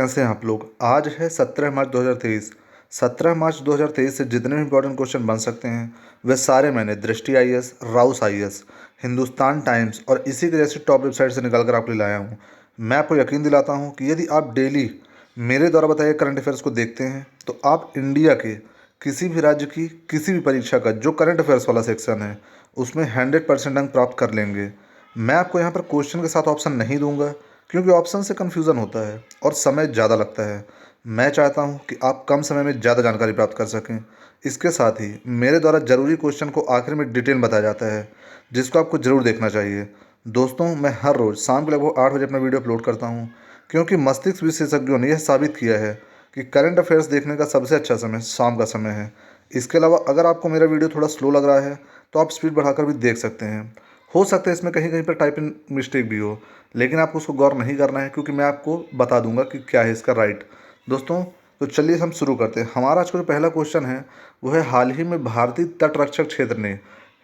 कैसे हैं आप लोग। आज है 17 मार्च 2023। 17 मार्च 2023 से जितने भी इंपॉर्टेंट क्वेश्चन बन सकते हैं वे सारे मैंने दृष्टि IAS, Rouse IAS, Hindustan times और इसी के जैसे टॉप वेबसाइट से निकाल कर आपके लिए लाया हूँ। मैं आपको यकीन दिलाता हूँ कि यदि आप डेली मेरे द्वारा बताए करंट अफेयर्स को देखते हैं तो आप इंडिया के किसी भी राज्य की किसी भी परीक्षा का जो करंट अफेयर्स वाला सेक्शन है उसमें 100% अंक प्राप्त कर लेंगे। मैं आपको यहाँ पर क्वेश्चन के साथ ऑप्शन नहीं दूंगा क्योंकि ऑप्शन से कन्फ्यूज़न होता है और समय ज़्यादा लगता है। मैं चाहता हूं कि आप कम समय में ज़्यादा जानकारी प्राप्त कर सकें। इसके साथ ही मेरे द्वारा ज़रूरी क्वेश्चन को आखिर में डिटेल में बताया जाता है जिसको आपको ज़रूर देखना चाहिए। दोस्तों, मैं हर रोज़ शाम को लगभग 8 बजे अपना वीडियो अपलोड करता हूं क्योंकि मस्तिष्क विशेषज्ञों ने यह साबित किया है कि करंट अफेयर्स देखने का सबसे अच्छा समय शाम का समय है। इसके अलावा अगर आपको मेरा वीडियो थोड़ा स्लो लग रहा है तो आप स्पीड बढ़ाकर भी देख सकते हैं। हो सकता है इसमें कहीं कहीं पर टाइपिंग मिस्टेक भी हो, लेकिन आपको उसको गौर नहीं करना है क्योंकि मैं आपको बता दूंगा कि क्या है इसका राइट। दोस्तों, तो चलिए हम शुरू करते हैं। हमारा आज का जो पहला क्वेश्चन है वो है, हाल ही में भारतीय तटरक्षक क्षेत्र ने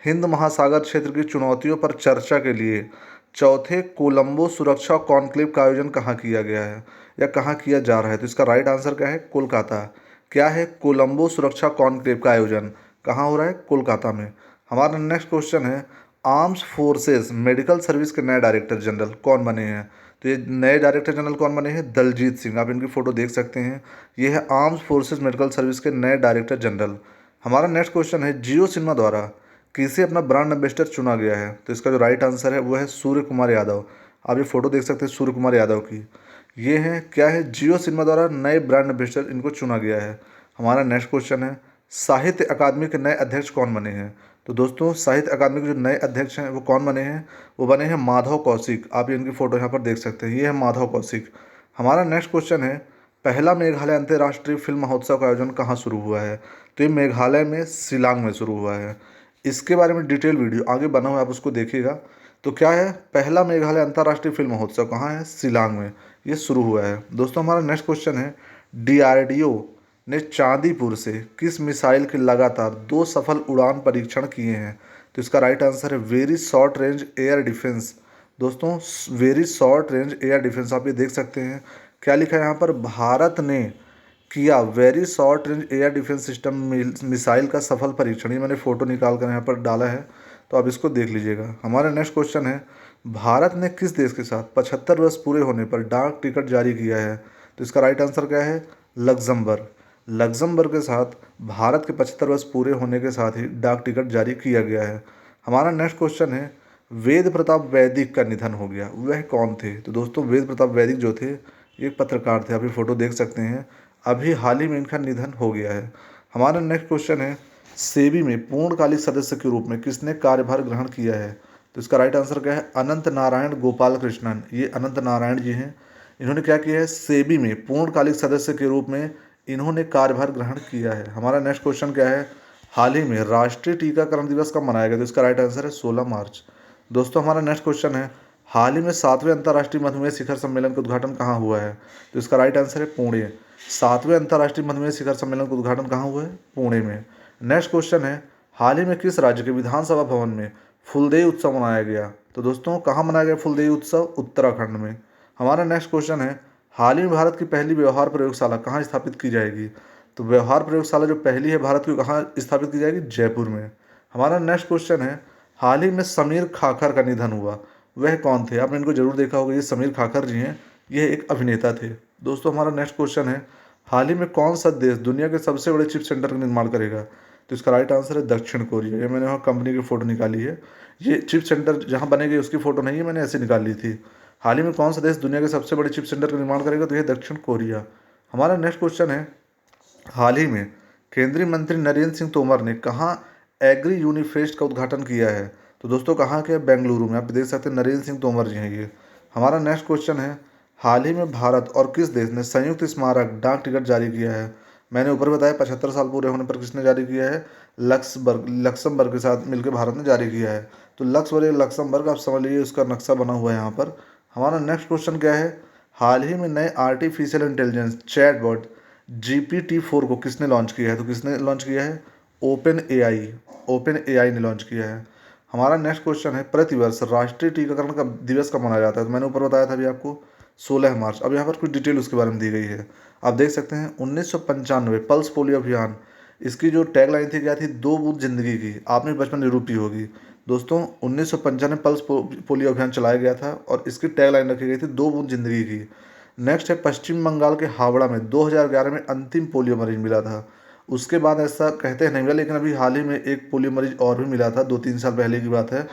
हिंद महासागर क्षेत्र की चुनौतियों पर चर्चा के लिए चौथे कोलंबो सुरक्षा कॉन्क्लेव का आयोजन कहाँ किया गया है या कहाँ किया जा रहा है। तो इसका राइट आंसर क्या है? कोलकाता। क्या है? कोलंबो सुरक्षा कॉन्क्लेव का आयोजन कहाँ हो रहा है? कोलकाता में। हमारा नेक्स्ट क्वेश्चन है, आर्म्स फोर्सेस मेडिकल सर्विस के नए डायरेक्टर जनरल कौन बने हैं। तो ये नए डायरेक्टर जनरल कौन बने हैं? दलजीत सिंह। आप इनकी फ़ोटो देख सकते हैं। ये है आर्म्स फोर्सेस मेडिकल सर्विस के नए डायरेक्टर जनरल। हमारा नेक्स्ट क्वेश्चन है, जियो सिनेमा द्वारा किसे अपना ब्रांड एम्बेसडर चुना गया है। तो इसका जो राइट आंसर है वो है सूर्य कुमार यादव। आप ये फ़ोटो देख सकते हैं सूर्य कुमार यादव की। ये है, क्या है? जियो सिनेमा द्वारा नए ब्रांड एम्बेसडर इनको चुना गया है। हमारा नेक्स्ट क्वेश्चन है, साहित्य अकादमी के नए अध्यक्ष कौन बने हैं। तो दोस्तों, साहित्य अकादमी के जो नए अध्यक्ष हैं वो कौन बने हैं? वो बने हैं माधव कौशिक। आप इनकी फ़ोटो यहाँ पर देख सकते हैं। ये है माधव कौशिक। हमारा नेक्स्ट क्वेश्चन है, पहला मेघालय अंतर्राष्ट्रीय फिल्म महोत्सव का आयोजन कहाँ शुरू हुआ है। तो ये मेघालय में शिलांग में शुरू हुआ है। इसके बारे में डिटेल वीडियो आगे बना हुआ है, आप उसको देखिएगा। तो क्या है? पहला मेघालय अंतर्राष्ट्रीय फिल्म महोत्सव कहाँ है? शिलांग में ये शुरू हुआ है। दोस्तों, हमारा नेक्स्ट क्वेश्चन है, डीआरडीओ ने चांदीपुर से किस मिसाइल के लगातार 2 सफल उड़ान परीक्षण किए हैं। तो इसका राइट आंसर है very short range air defence. दोस्तों, very short range air defence. आप ये देख सकते हैं क्या लिखा है यहाँ पर, भारत ने किया very short range air defence system missile का सफल परीक्षण। ये मैंने फ़ोटो निकाल कर यहाँ पर डाला है, तो आप इसको देख लीजिएगा। हमारा नेक्स्ट क्वेश्चन है, भारत ने किस देश के साथ 75 वर्ष पूरे होने पर डाक टिकट जारी किया है। तो इसका राइट आंसर क्या है? लग्जमबर्ग। लग्जमबर्ग के साथ भारत के 75 वर्ष पूरे होने के साथ ही डाक टिकट जारी किया गया है। हमारा नेक्स्ट क्वेश्चन है, वेद प्रताप वैदिक का निधन हो गया, वह कौन थे। तो दोस्तों, वेद प्रताप वैदिक जो थे ये एक पत्रकार थे। आप ये फोटो देख सकते हैं। अभी हाल ही में इनका निधन हो गया है। हमारा नेक्स्ट क्वेश्चन है, सेबी में पूर्णकालिक सदस्य के रूप में किसने कार्यभार ग्रहण किया है। तो इसका राइट आंसर क्या है? अनंत नारायण गोपाल कृष्णन। ये अनंत नारायण जी हैं। इन्होंने क्या किया है? सेबी में पूर्णकालिक सदस्य के रूप में इन्होंने कार्यभार ग्रहण किया है। हमारा नेक्स्ट क्वेश्चन क्या है, हाल ही में राष्ट्रीय टीकाकरण दिवस कब मनाया गया। तो इसका राइट आंसर है 16 मार्च। दोस्तों, हमारा नेक्स्ट क्वेश्चन है, हाल ही में 7वें अंतर्राष्ट्रीय मधुमेह शिखर सम्मेलन का उद्घाटन कहाँ हुआ है। तो इसका राइट आंसर है पुणे। 7वें अंतर्राष्ट्रीय मधुमेह शिखर सम्मेलन का उद्घाटन कहाँ हुआ है? पुणे में। नेक्स्ट क्वेश्चन है, हाल ही में किस राज्य के विधानसभा भवन में फुलदेई उत्सव मनाया गया। तो दोस्तों, कहाँ मनाया गया फुलदेई उत्सव? उत्तराखंड में। हमारा नेक्स्ट क्वेश्चन है, हाल ही में भारत की पहली व्यवहार प्रयोगशाला कहाँ स्थापित की जाएगी। तो व्यवहार प्रयोगशाला जो पहली है भारत की, कहाँ स्थापित की जाएगी? जयपुर में। हमारा नेक्स्ट क्वेश्चन है, हाल ही में समीर खाखर का निधन हुआ, वह कौन थे। आपने इनको जरूर देखा होगा। ये समीर खाखर जी हैं, ये एक अभिनेता थे। दोस्तों, हमारा नेक्स्ट क्वेश्चन है, हाल ही में कौन सा देश दुनिया के सबसे बड़े चिप सेंटर का निर्माण करेगा। तो इसका राइट आंसर है दक्षिण कोरिया। ये मैंने वहाँ कंपनी की फ़ोटो निकाली है। ये चिप सेंटर जहाँ बनेगी उसकी फ़ोटो नहीं है, मैंने ऐसे निकाल ली थी। हाल ही में कौन सा देश दुनिया के सबसे बड़े चिप सेंटर का निर्माण करेगा। तो ये दक्षिण कोरिया। हमारा नेक्स्ट क्वेश्चन है, हाल ही में केंद्रीय मंत्री नरेंद्र सिंह तोमर ने कहाँ एग्री यूनिफेस्ट का उद्घाटन किया है। तो दोस्तों, कहाँ के? बेंगलुरु में। आप देख सकते हैं नरेंद्र सिंह तोमर जी हैं ये। हमारा नेक्स्ट क्वेश्चन है, हाल ही में भारत और किस देश ने संयुक्त स्मारक डाक टिकट जारी किया है। मैंने ऊपर बताया 75 साल पूरे होने पर किसने जारी किया है? लक्समबर्ग के साथ मिलकर भारत ने जारी किया है। तो लक्समबर्ग आप समझ लीजिए, उसका नक्शा बना हुआ है यहाँ पर। हमारा नेक्स्ट क्वेश्चन क्या है, हाल ही में नए आर्टिफिशियल इंटेलिजेंस चैटबॉट GPT-4 को किसने लॉन्च किया है। तो किसने लॉन्च किया है? ओपन एआई ने लॉन्च किया है। हमारा नेक्स्ट क्वेश्चन है, प्रतिवर्ष राष्ट्रीय टीकाकरण का दिवस कब मनाया जाता है। तो मैंने ऊपर बताया था अभी आपको 16 मार्च। अब यहाँ पर कुछ डिटेल उसके बारे में दी गई है। आप देख सकते हैं 1995 पल्स पोलियो अभियान। इसकी जो टैगलाइन थी क्या थी, 2 बूंद जिंदगी की। आपने बचपन निरूपी होगी दोस्तों। 1995 पल्स पोलियो अभियान चलाया गया था और इसकी टैगलाइन रखी गई थी 2 बूंद जिंदगी की। नेक्स्ट है पश्चिम बंगाल के हावड़ा में 2011 में अंतिम पोलियो मरीज मिला था। उसके बाद ऐसा कहते हैं नहीं मिला, लेकिन अभी हाल ही में एक पोलियो मरीज और भी मिला था, 2-3 साल पहले की बात है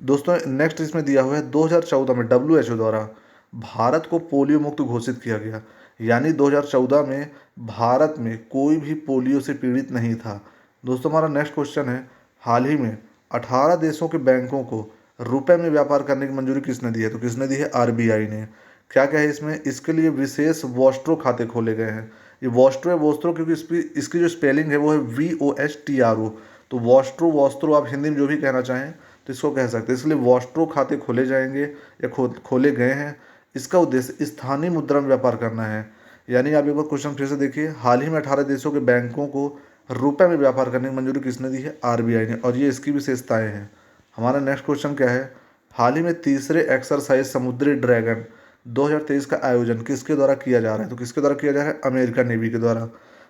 दोस्तों। नेक्स्ट इसमें दिया हुआ है 2014 में WHO द्वारा भारत को पोलियो मुक्त घोषित किया गया। यानी 2014 में भारत में कोई भी पोलियो से पीड़ित नहीं था दोस्तों। हमारा नेक्स्ट क्वेश्चन है, हाल ही में 18 देशों के बैंकों को रुपए में व्यापार करने की मंजूरी किसने दी है? तो किसने दी है? RBI ने। क्या क्या है इसमें? इसके लिए विशेष वॉस्ट्रो खाते खोले गए हैं। ये वॉस्ट्रो है, वॉस्ट्रो क्योंकि इसकी जो स्पेलिंग है वो है VOSTRO। तो वॉस्ट्रो वॉस्ट्रो आप हिंदी में जो भी कहना चाहें तो इसको कह सकते हैं। इसलिए वॉस्ट्रो खाते खोले जाएंगे या खोले गए हैं। इसका उद्देश्य स्थानीय मुद्रा में व्यापार करना है। यानी आप एक बार क्वेश्चन फिर से देखिए, हाल ही में 18 देशों के बैंकों को रुपए में व्यापार करने की मंजूरी किसने दी है? RBI ने। और ये इसकी विशेषताएं हैं। हमारा नेक्स्ट क्वेश्चन क्या है, हाल ही में तीसरे एक्सरसाइज समुद्री ड्रैगन 2023 का आयोजन किसके द्वारा किया जा रहा है? तो किसके द्वारा किया जा रहा है? अमेरिकन नेवी के द्वारा।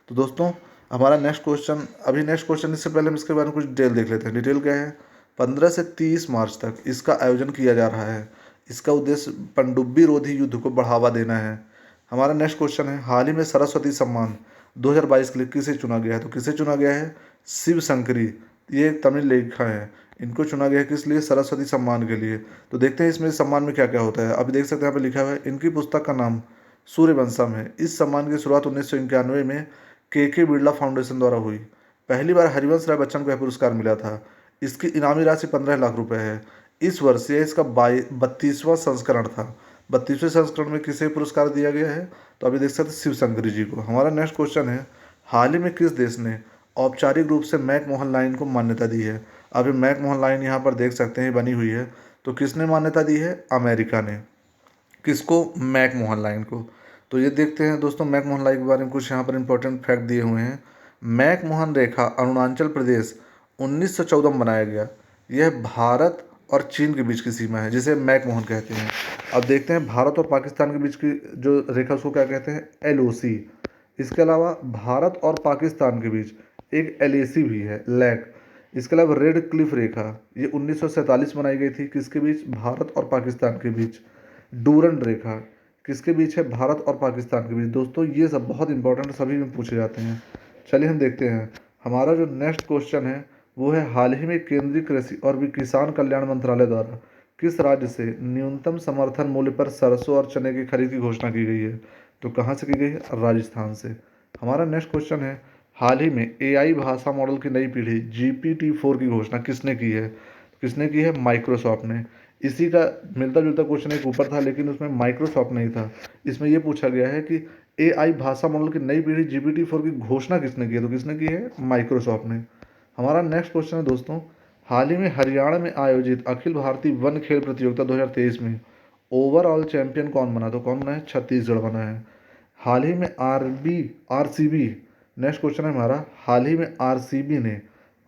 तो दोस्तों हमारा नेक्स्ट क्वेश्चन, अभी नेक्स्ट क्वेश्चन इससे पहले हम इसके बारे में कुछ डिटेल देख लेते हैं। डिटेल क्या है? 15 से 30 मार्च तक इसका आयोजन किया जा रहा है। इसका उद्देश्य पनडुब्बी रोधी युद्ध को बढ़ावा देना है। हमारा नेक्स्ट क्वेश्चन है, हाल ही में सरस्वती सम्मान 2022 के लिए किसे चुना गया है? तो किसे चुना गया है? शिव शंकरी। ये एक तमिल लेखिका है, इनको चुना गया है किस लिए? सरस्वती सम्मान के लिए। तो देखते हैं इसमें सम्मान में क्या क्या होता है। अभी देख सकते हैं यहाँ पे लिखा हुआ है, इनकी पुस्तक का नाम सूर्यवंशम है। इस सम्मान की शुरुआत 1991 में KK बिरला फाउंडेशन द्वारा हुई। पहली बार हरिवंश राय बच्चन को यह पुरस्कार मिला था। इसकी इनामी राशि 15 लाख रुपए है। इस वर्ष यह इसका 32वां संस्करण था। 32वें संस्करण में किसे पुरस्कार दिया गया है? तो अभी देख सकते हैं शिव शंकरी जी को। हमारा नेक्स्ट क्वेश्चन है, हाल ही में किस देश ने औपचारिक रूप से मैकमोहन लाइन को मान्यता दी है? अभी मैकमोहन लाइन यहाँ पर देख सकते हैं बनी हुई है। तो किसने मान्यता दी है? अमेरिका ने। किसको? मैकमोहन लाइन को। तो ये देखते हैं दोस्तों मैकमोहन लाइन के बारे में कुछ यहाँ पर इंपॉर्टेंट फैक्ट दिए हुए हैं। मैकमोहन रेखा अरुणाचल प्रदेश 1914 में बनाया गया। यह भारत और चीन के बीच की सीमा है, जिसे मैकमोहन कहते हैं। अब देखते हैं भारत और पाकिस्तान के बीच की जो रेखा उसको क्या कहते हैं? LOC। इसके अलावा भारत और पाकिस्तान के बीच एक LAC भी है, लैक। इसके अलावा रेड क्लिफ रेखा, ये 1947 बनाई गई थी। किसके बीच? भारत और पाकिस्तान के बीच। डूरंड रेखा किसके बीच है? भारत और पाकिस्तान के बीच। दोस्तों ये सब बहुत इंपॉर्टेंट सभी में पूछे जाते हैं। चलिए हम देखते हैं, हमारा जो नेक्स्ट क्वेश्चन है वो है, हाल ही में केंद्रीय कृषि और किसान कल्याण मंत्रालय द्वारा किस राज्य से न्यूनतम समर्थन मूल्य पर सरसों और चने की खरीद की घोषणा की गई है? तो कहाँ से की गई है? राजस्थान से। हमारा नेक्स्ट क्वेश्चन है, हाल ही में AI भाषा मॉडल की नई पीढ़ी GPT-4 की घोषणा किसने की है? किसने की है? माइक्रोसॉफ्ट ने। इसी का मिलता जुलता क्वेश्चन एक ऊपर था, लेकिन उसमें माइक्रोसॉफ्ट नहीं था। इसमें यह पूछा गया है कि AI भाषा मॉडल की नई पीढ़ी GPT-4 की घोषणा किसने की है? तो किसने की है? माइक्रोसॉफ्ट ने। हमारा नेक्स्ट क्वेश्चन है दोस्तों, हाल ही में हरियाणा में आयोजित अखिल भारतीय वन खेल प्रतियोगिता 2023 में ओवरऑल चैंपियन कौन बना? तो कौन बना है? छत्तीसगढ़ बना है। हाल ही में RCB, नेक्स्ट क्वेश्चन है हमारा, हाल ही में RCB ने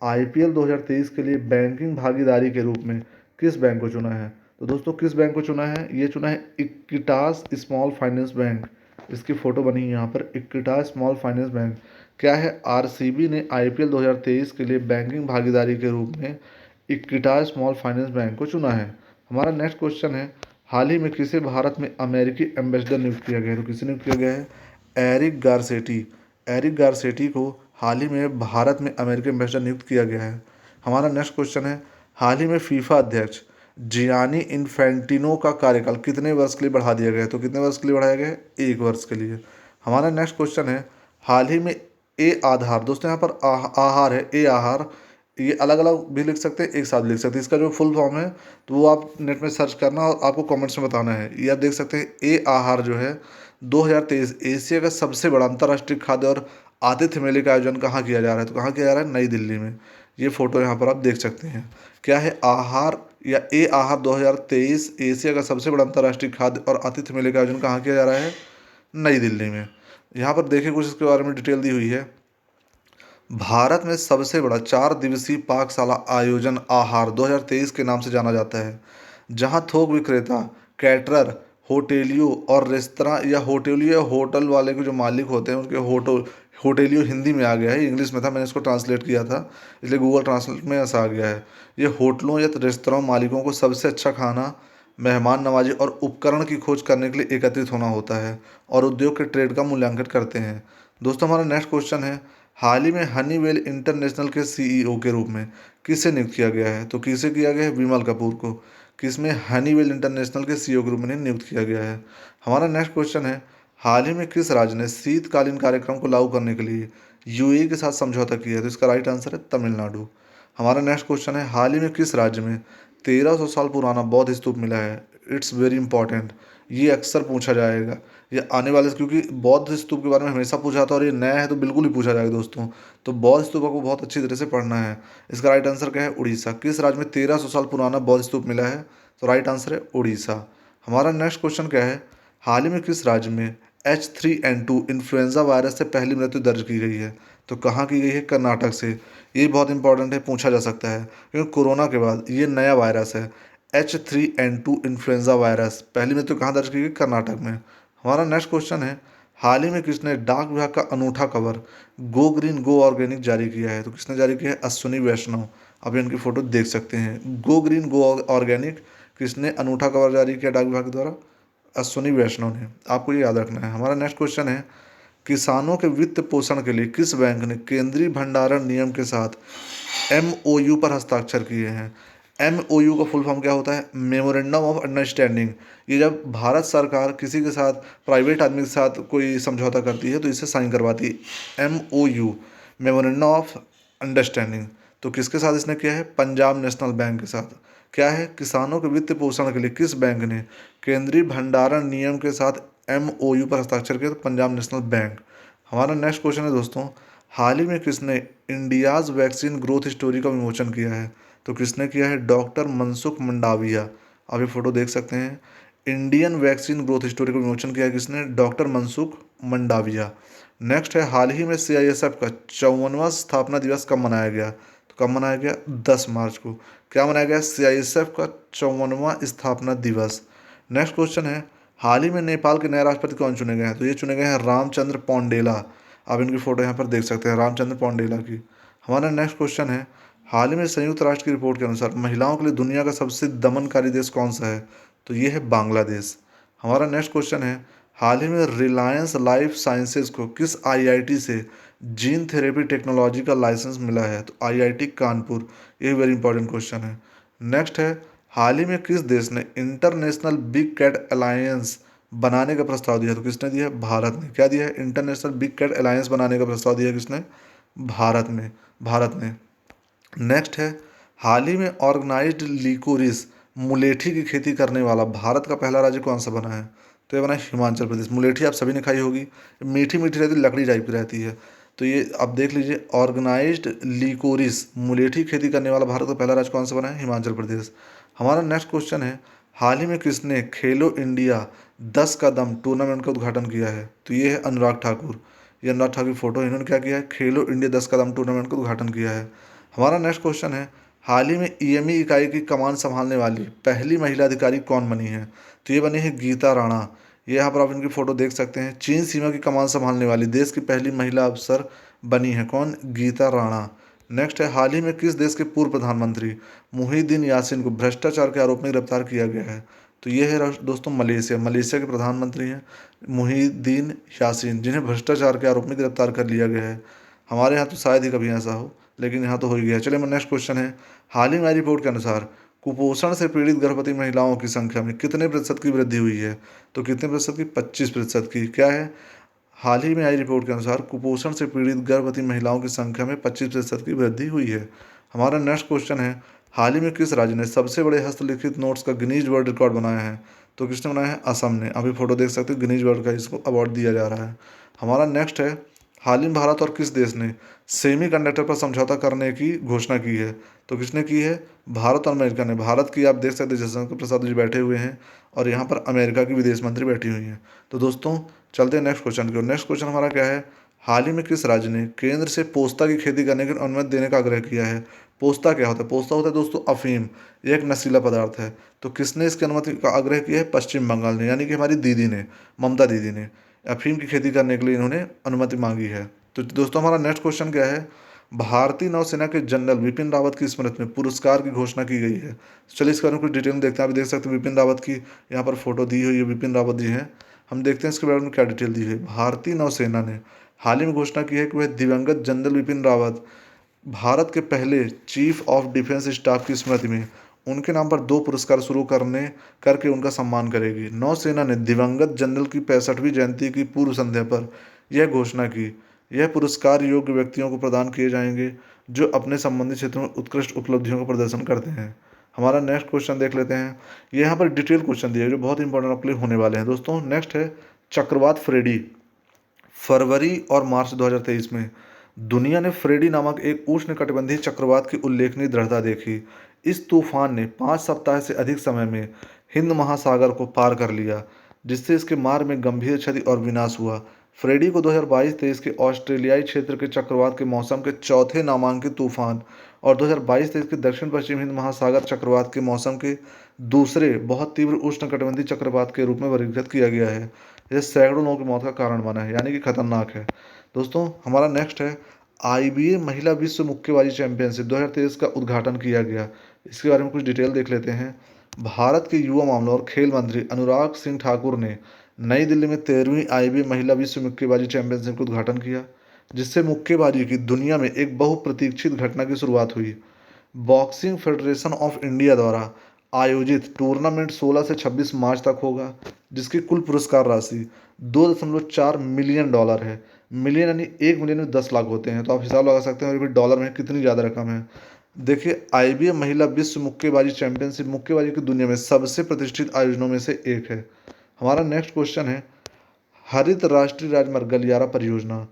IPL 2023 के लिए बैंकिंग भागीदारी के रूप में किस बैंक को चुना है? तो दोस्तों किस बैंक को चुना है? ये चुना है इक्विटास स्मॉल फाइनेंस बैंक। इसकी फोटो बनी है यहाँ पर, इक्विटास स्मॉल फाइनेंस बैंक। क्या है? RCB ने IPL 2023 के लिए बैंकिंग भागीदारी के रूप में इक्विटास स्मॉल फाइनेंस बैंक को चुना है। हमारा नेक्स्ट क्वेश्चन है, हाल ही में किसे भारत में अमेरिकी एम्बेसडर नियुक्त किया गया है? तो किसे नियुक्त किया गया है? Eric Garcetti. एरिक गारसेटी को हाल ही में भारत में अमेरिकी एम्बेसडर नियुक्त किया गया है। हमारा नेक्स्ट क्वेश्चन है, हाल ही में फीफा अध्यक्ष जियानी इन्फेंटिनो का कार्यकाल कितने वर्ष के लिए बढ़ा दिया गया है? तो कितने वर्ष के लिए बढ़ाया गया है? 1 वर्ष के लिए। हमारा नेक्स्ट क्वेश्चन है, हाल ही में आधार, दोस्तों यहाँ पर आहार है, आहार, ये अलग अलग भी लिख सकते हैं, एक साथ लिख सकते हैं। इसका जो फुल फॉर्म है तो वो आप नेट में सर्च करना और आपको कमेंट्स में बताना है। ये आप देख सकते हैं, आहार जो है 2023 एशिया का सबसे बड़ा अंतर्राष्ट्रीय खाद्य और आतिथ्य मेले का आयोजन कहाँ किया जा रहा है? तो कहाँ किया जा रहा है? नई दिल्ली में। ये फोटो यहाँ पर आप देख सकते हैं। क्या है? आहार या आहार 2023 एशिया का सबसे बड़ा अंतर्राष्ट्रीय खाद्य और आतिथ्य मेले का आयोजन कहाँ किया जा रहा है? नई दिल्ली में। यहाँ पर देखिए कुछ इसके बारे में डिटेल दी हुई है। भारत में सबसे बड़ा 4 दिवसीय पाकशाला आयोजन आहार 2023 के नाम से जाना जाता है, जहां थोक विक्रेता, कैटरर, होटेलियो और रेस्तरां या होटेलियो या होटल वाले के जो मालिक होते हैं उनके होटेलियो हिंदी में आ गया है, इंग्लिश में था, मैंने इसको ट्रांसलेट किया था इसलिए गूगल ट्रांसलेट में ऐसा आ गया है। ये होटलों या रेस्तरां मालिकों को सबसे अच्छा खाना, मेहमान नवाजी और उपकरण की खोज करने के लिए एकत्रित होना होता है और उद्योग के ट्रेड का मूल्यांकन करते हैं। दोस्तों हमारा नेक्स्ट क्वेश्चन है, हाल ही में हनीवेल इंटरनेशनल के सीईओ के रूप में किसे नियुक्त किया गया है? तो किसे किया गया है? विमल कपूर को। किसमें? हनीवेल इंटरनेशनल के सीईओ के रूप में नियुक्त किया गया है। हमारा नेक्स्ट क्वेश्चन है, हाल ही में किस राज्य ने शीतकालीन कार्यक्रम को लागू करने के लिए यूएई के साथ समझौता किया है? तो इसका राइट आंसर है तमिलनाडु। हमारा नेक्स्ट क्वेश्चन है, हाल ही में किस राज्य में 1300 साल पुराना बौद्ध स्तूप मिला है? इट्स वेरी इंपॉर्टेंट, ये अक्सर पूछा जाएगा, ये आने वाले, क्योंकि बौद्ध स्तूप के बारे में हमेशा पूछा था और ये नया है तो बिल्कुल ही पूछा जाएगा दोस्तों। तो बौद्ध स्तूप को बहुत अच्छी तरह से पढ़ना है। इसका राइट आंसर क्या है? उड़ीसा। किस राज्य में 1300 साल पुराना बौद्ध स्तूप मिला है? तो राइट आंसर है उड़ीसा। हमारा नेक्स्ट क्वेश्चन क्या है, हाल ही में किस राज्य में H3N2 इन्फ्लुएंजा वायरस से पहली मृत्यु दर्ज की गई है? तो कहाँ की गई है? कर्नाटक से। ये बहुत इंपॉर्टेंट है, पूछा जा सकता है क्योंकि कोरोना के बाद ये नया वायरस है। H3N2 इन्फ्लुएंजा वायरस पहली मृत्यु कहाँ दर्ज की गई? कर्नाटक में। हमारा नेक्स्ट क्वेश्चन है, हाल ही में किसने डाक विभाग का अनूठा कवर गो ग्रीन गो ऑर्गेनिक जारी किया है? तो किसने जारी किया है? अश्विनी वैष्णव। आप इनकी फोटो देख सकते हैं। गो ग्रीन गो ऑर्गेनिक किसने अनूठा कवर जारी किया डाक विभाग के द्वारा? अश्विनी वैष्णव ने। आपको ये याद रखना है। हमारा नेक्स्ट क्वेश्चन है, किसानों के वित्त पोषण के लिए किस बैंक ने केंद्रीय भंडारण नियम के साथ एमओयू पर हस्ताक्षर किए हैं? एमओयू का फुल फॉर्म क्या होता है? Memorandum of understanding. ये जब भारत सरकार किसी के साथ, प्राइवेट आदमी के साथ कोई समझौता करती है तो इसे साइन करवाती है। MOU, memorandum of understanding. तो किसके साथ इसने किया है? पंजाब नेशनल बैंक के साथ। क्या है? किसानों के वित्त पोषण के लिए किस बैंक ने केंद्रीय भंडारण नियम के साथ एमओयू पर हस्ताक्षर किया? तो पंजाब नेशनल बैंक। हमारा नेक्स्ट क्वेश्चन है दोस्तों, हाल ही में किसने इंडियाज़ वैक्सीन ग्रोथ स्टोरी का विमोचन किया है? तो किसने किया है? डॉक्टर मनसुख मंडाविया। आप ये फोटो देख सकते हैं। इंडियन वैक्सीन ग्रोथ स्टोरी का विमोचन किया है किसने? डॉक्टर मनसुख मंडाविया। नेक्स्ट है, हाल ही में सीआईएसएफ का 54वां स्थापना दिवस कब मनाया गया? तो कब मनाया गया? 10 मार्च को। क्या मनाया गया? सीआईएसएफ का 54वां स्थापना दिवस। नेक्स्ट क्वेश्चन है, हाल ही में नेपाल के नए राष्ट्रपति कौन चुने गए हैं? तो ये चुने गए हैं रामचंद्र पौंडेला। आप इनकी फ़ोटो यहाँ पर देख सकते हैं, रामचंद्र पौंडेला की। हमारा नेक्स्ट क्वेश्चन है, हाल ही में संयुक्त राष्ट्र की रिपोर्ट के अनुसार महिलाओं के लिए दुनिया का सबसे दमनकारी देश कौन सा है? तो ये है बांग्लादेश। हमारा नेक्स्ट क्वेश्चन है, हाल ही में रिलायंस लाइफ साइंसेज को किस आईआईटी से जीन थेरेपी टेक्नोलॉजी का लाइसेंस मिला है? तो आईआईटी कानपुर। ये वेरी इंपॉर्टेंट क्वेश्चन है। नेक्स्ट है, हाल ही में किस देश ने इंटरनेशनल बिग कैट अलायंस बनाने का प्रस्ताव दिया? तो किसने दिया है? भारत ने। क्या दिया है? इंटरनेशनल बिग कैट अलायंस बनाने का प्रस्ताव दिया है किसने? भारत ने। नेक्स्ट है, हाल ही में ऑर्गेनाइज्ड लिकोरिस मुलेठी की खेती करने वाला भारत का पहला राज्य कौन सा बना है? तो ये बना है हिमाचल प्रदेश। मुलेठी आप सभी ने खाई होगी, मीठी मीठी रहती है, लकड़ी टाइप की रहती है। तो ये आप देख लीजिए, ऑर्गेनाइज्ड लिकोरिस मुलेठी खेती करने वाला भारत का पहला राज्य कौन सा बना है? हिमाचल प्रदेश। हमारा नेक्स्ट क्वेश्चन है, हाल ही में किसने खेलो इंडिया 10 का दम टूर्नामेंट का उद्घाटन किया है? तो ये है अनुराग ठाकुर। ये अनुराग ठाकुर की फोटो, इन्होंने क्या किया है? खेलो इंडिया 10 का दम टूर्नामेंट का उद्घाटन किया है। हमारा नेक्स्ट क्वेश्चन है, हाल ही में ईएमई इकाई की कमान संभालने वाली पहली महिला अधिकारी कौन बनी है? तो ये बनी है गीता राणा। ये यहाँ पर आप इनकी फ़ोटो देख सकते हैं। चीन सीमा की कमान संभालने वाली देश की पहली महिला अफसर बनी है कौन? गीता राणा। नेक्स्ट है, हाल ही में किस देश के पूर्व प्रधानमंत्री मुहिद्दीन यासीन को भ्रष्टाचार के आरोप में गिरफ्तार किया गया है? तो ये है दोस्तों मलेशिया के प्रधानमंत्री हैं मुहिद्दीन यासीन, जिन्हें भ्रष्टाचार के आरोप में गिरफ्तार कर लिया गया है। हमारे यहाँ तो शायद ही कभी ऐसा हो, लेकिन यहाँ तो हो ही गया। चलिए मेरा नेक्स्ट क्वेश्चन है, हाल ही में आई रिपोर्ट के अनुसार कुपोषण से पीड़ित गर्भवती महिलाओं की संख्या में कितने प्रतिशत की वृद्धि हुई है? तो कितने प्रतिशत की? 25% की। क्या है? हाल ही में आई रिपोर्ट के अनुसार कुपोषण से पीड़ित गर्भवती महिलाओं की संख्या में 25% की वृद्धि हुई है। हमारा नेक्स्ट क्वेश्चन है, हाल ही में किस राज्य ने सबसे बड़े हस्तलिखित नोट्स का गिनीज वर्ल्ड रिकॉर्ड बनाया है? तो किसने बनाया है? असम ने। अभी फोटो देख सकते हो, गिनीज वर्ल्ड का इसको अवार्ड दिया जा रहा है। हमारा नेक्स्ट है, हाल ही में भारत और किस देश ने सेमीकंडक्टर पर समझौता करने की घोषणा की है? तो किसने की है? भारत और अमेरिका ने। भारत की आप देख सकते हैं जयशंकर प्रसाद जी बैठे हुए हैं और यहाँ पर अमेरिका की विदेश मंत्री बैठी हुई हैं। तो दोस्तों चलते हैं नेक्स्ट क्वेश्चन की ओर। नेक्स्ट क्वेश्चन हमारा क्या है, हाल ही में किस राज्य ने केंद्र से पोस्ता की खेती करने की अनुमति देने का आग्रह किया है? पोस्ता क्या होता है? पोस्ता होता है दोस्तों अफीम, ये एक नशीला पदार्थ है। तो किसने इसकी अनुमति का आग्रह किया है? पश्चिम बंगाल ने, यानी कि हमारी दीदी ने, ममता दीदी ने अफीम की खेती करने के लिए इन्होंने अनुमति मांगी है। तो दोस्तों हमारा नेक्स्ट क्वेश्चन क्या है? भारतीय नौसेना के जनरल विपिन रावत की स्मृति में पुरस्कार की घोषणा की गई है। चलिए इसके बारे में कुछ डिटेल में देखते हैं। आप देख सकते हैं विपिन रावत की यहाँ पर फोटो दी हुई है, विपिन रावत जी हैं। हम देखते हैं इसके बारे में क्या डिटेल दी है। भारतीय नौसेना ने हाल ही में घोषणा की है कि वह दिवंगत जनरल विपिन रावत, भारत के पहले चीफ ऑफ डिफेंस स्टाफ की स्मृति में उनके नाम पर 2 पुरस्कार शुरू करने करके उनका सम्मान करेगी। नौसेना ने दिवंगत जनरल की 65वीं जयंती की पूर्व संध्या पर यह घोषणा की। यह पुरस्कार योग्य व्यक्तियों को प्रदान किए जाएंगे जो अपने संबंधित क्षेत्र में उत्कृष्ट उपलब्धियों का प्रदर्शन करते हैं। हमारा नेक्स्ट क्वेश्चन देख लेते हैं। ये यहाँ पर डिटेल क्वेश्चन दिए हैं जो बहुत इंपॉर्टेंट आपके लिए होने वाले हैं दोस्तों। नेक्स्ट है चक्रवात फ्रेडी। फरवरी और मार्च 2023 में दुनिया ने फ्रेडी नामक एक उष्णकटिबंधीय चक्रवात की उल्लेखनीय दृढ़ता देखी। इस तूफान ने 5 सप्ताह से अधिक समय में हिंद महासागर को पार कर लिया, जिससे इसके मार्ग में गंभीर क्षति और विनाश हुआ। फ्रेडी को 2022-23 के ऑस्ट्रेलियाई क्षेत्र के चक्रवात के मौसम के चौथे नामांकित तूफान और 2022-23 के दक्षिण पश्चिम हिंद महासागर चक्रवात के मौसम के दूसरे बहुत तीव्र उष्णकटिबंधीय चक्रवात के रूप में वर्गीकृत किया गया है। यह सैकड़ों लोगों की मौत का कारण बना है, यानी कि खतरनाक है। दोस्तों हमारा नेक्स्ट है आईबीए महिला विश्व मुक्केबाजी चैंपियनशिप 2023 का उद्घाटन किया गया। इसके बारे में कुछ डिटेल देख लेते हैं। भारत के युवा मामलों और खेल मंत्री अनुराग सिंह ठाकुर ने नई दिल्ली में 13वीं आईबीए महिला विश्व मुक्केबाजी चैंपियनशिप का उद्घाटन किया, जिससे मुक्केबाजी की दुनिया में एक बहुप्रतीक्षित घटना की शुरुआत हुई। बॉक्सिंग फेडरेशन ऑफ इंडिया द्वारा आयोजित टूर्नामेंट 16 से 26 मार्च तक होगा, जिसकी कुल पुरस्कार राशि $2.4 मिलियन है। मिलियन यानी 1 मिलियन में 10 लाख होते हैं, तो आप हिसाब लगा सकते हैं और फिर डॉलर में कितनी ज़्यादा रकम है। देखिए आईबीए महिला विश्व मुक्केबाजी चैंपियनशिप मुक्केबाजी की दुनिया में सबसे प्रतिष्ठित आयोजनों में से एक है। हमारा नेक्स्ट क्वेश्चन है हरित राष्ट्रीय राजमार्ग गलियारा परियोजना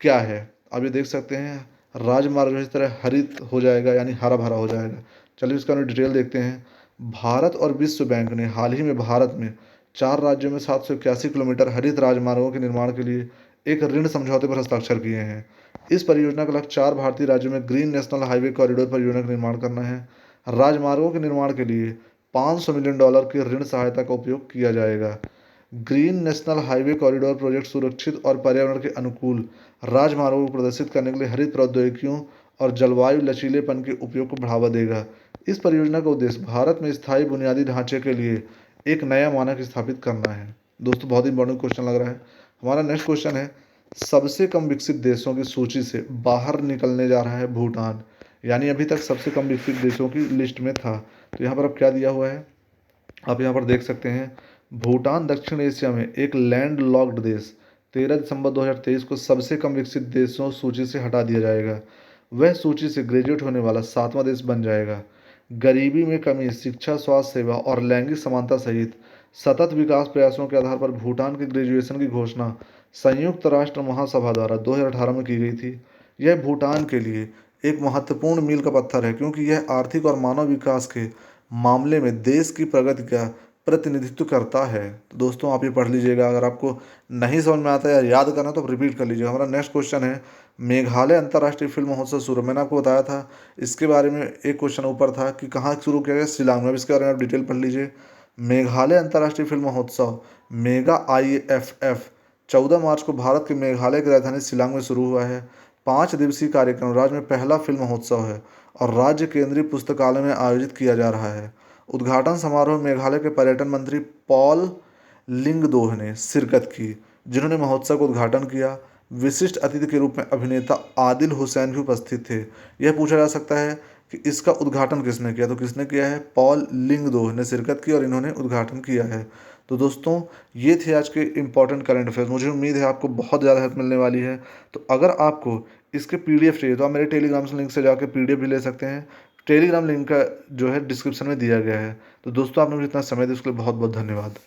क्या है? आप ये देख सकते हैं राजमार्ग जो इस तरह हरित हो जाएगा, यानी हरा भरा हो जाएगा। चलिए इसका डिटेल देखते हैं। भारत और विश्व बैंक ने हाल ही में भारत में 4 राज्यों में 781 किलोमीटर हरित राजमार्गों के निर्माण के लिए एक ऋण समझौते पर हस्ताक्षर किए हैं। इस परियोजना का लक्ष्य 4 भारतीय राज्यों में ग्रीन नेशनल हाईवे कॉरिडोर परियोजना का निर्माण करना है। राजमार्गों के निर्माण के लिए $500 मिलियन की ऋण सहायता का उपयोग किया जाएगा। Green national highway corridor project सुरक्षित और पर्यावरण के अनुकूल राजमार्गों को प्रदर्शित करने के लिए हरित प्रौद्योगिकियों और जलवायु लचीलेपन के उपयोग को बढ़ावा देगा। इस परियोजना का उद्देश्य भारत में स्थायी बुनियादी ढांचे के लिए एक नया मानक स्थापित करना है। दोस्तों बहुत इंपॉर्टेंट क्वेश्चन लग रहा है। हमारा नेक्स्ट क्वेश्चन है सबसे कम विकसित देशों की सूची से बाहर निकलने जा रहा है भूटान, यानी अभी तक सबसे कम विकसित देशों की लिस्ट में था। तो यहाँ पर अब क्या दिया हुआ है, आप यहाँ पर देख सकते हैं भूटान दक्षिण एशिया में एक लैंड लॉक्ड देश 13 दिसंबर 2023 को सबसे कम विकसित देशों सूची से हटा दिया जाएगा। वह सूची से ग्रेजुएट होने वाला 7वां देश बन जाएगा। गरीबी में कमी, शिक्षा, स्वास्थ्य सेवा और लैंगिक समानता सहित सतत विकास प्रयासों के आधार पर भूटान के ग्रेजुएशन की घोषणा संयुक्त राष्ट्र महासभा द्वारा 2018 में की गई थी। यह भूटान के लिए एक महत्वपूर्ण मील का पत्थर है, क्योंकि यह आर्थिक और मानव विकास के मामले में देश की प्रगति का प्रतिनिधित्व करता है। तो दोस्तों आप ये पढ़ लीजिएगा, अगर आपको नहीं समझ में आता है या याद करना तो आप रिपीट कर लीजिएगा। हमारा नेक्स्ट क्वेश्चन है मेघालय अंतर्राष्ट्रीय फिल्म महोत्सव शुरू, मैंने आपको बताया था इसके बारे में, एक क्वेश्चन ऊपर था कि कहाँ शुरू किया गया, शिलांग में। अब इसके बारे में आप डिटेल पढ़ लीजिए। मेघालय अंतर्राष्ट्रीय फिल्म महोत्सव मेगा IAFF 14 मार्च को भारत के मेघालय की राजधानी शिलांग में शुरू हुआ है। 5 दिवसीय कार्यक्रम राज्य में पहला फिल्म महोत्सव है और राज्य केंद्रीय पुस्तकालय में आयोजित किया जा रहा है। उद्घाटन समारोह में मेघालय के पर्यटन मंत्री पॉल लिंगदोह ने शिरकत की, जिन्होंने महोत्सव का उद्घाटन किया। विशिष्ट अतिथि के रूप में अभिनेता आदिल हुसैन भी उपस्थित थे। यह पूछा जा सकता है कि इसका उद्घाटन किसने किया, तो किसने किया है, पॉल लिंगदोह ने शिरकत की और इन्होंने उद्घाटन किया है। तो दोस्तों ये थे आज के इंपॉर्टेंट करंट अफेयर्स। मुझे उम्मीद है आपको बहुत ज़्यादा हेल्प मिलने वाली है। तो अगर आपको इसके PDF चाहिए तो आप मेरे टेलीग्राम लिंक से जाकर PDF भी ले सकते हैं। टेलीग्राम लिंक का जो है डिस्क्रिप्शन में दिया गया है। तो दोस्तों आपने मुझे इतना समय दिया उसके लिए बहुत बहुत धन्यवाद।